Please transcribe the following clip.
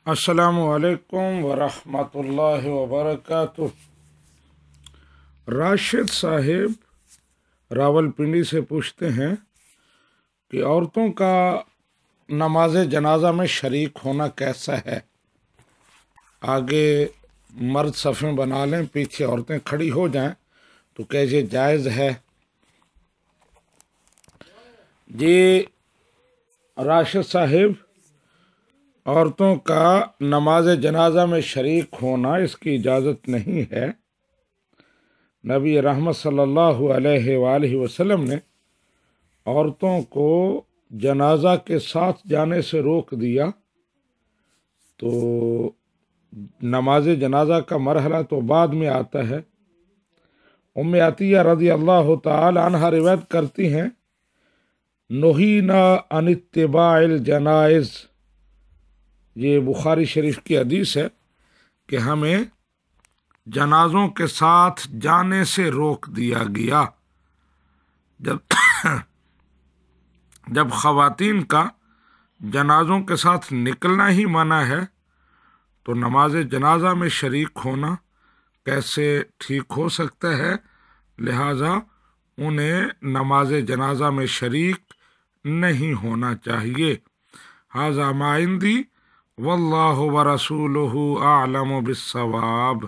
السلام علیکم ورحمۃ اللہ وبرکاتہ۔ راشد صاحب راولپنڈی سے پوچھتے ہیں کہ عورتوں کا نماز جنازہ میں شریک ہونا کیسا ہے؟ آگے مرد صفیں بنا لیں، پیچھے عورتیں کھڑی ہو جائیں تو کیسے جائز ہے؟ جی راشد صاحب، عورتوں کا نماز جنازہ میں شریک ہونا اس کی اجازت نہیں ہے۔ نبی رحمت صلی اللہ علیہ وآلہ وسلم نے عورتوں کو جنازہ کے ساتھ جانے سے روک دیا، تو نماز جنازہ کا مرحلہ تو بعد میں آتا ہے۔ ام عطیہ رضی اللہ تعالی عنہ روایت کرتی ہیں، نہینا عن اتباع الجنائز، یہ بخاری شریف کی حدیث ہے کہ ہمیں جنازوں کے ساتھ جانے سے روک دیا گیا۔ جب خواتین کا جنازوں کے ساتھ نکلنا ہی منع ہے تو نماز جنازہ میں شریک ہونا کیسے ٹھیک ہو سکتا ہے؟ لہذا انہیں نماز جنازہ میں شریک نہیں ہونا چاہیے۔ ھذا ما عندی واللہ ورسولہ اعلم بالصواب۔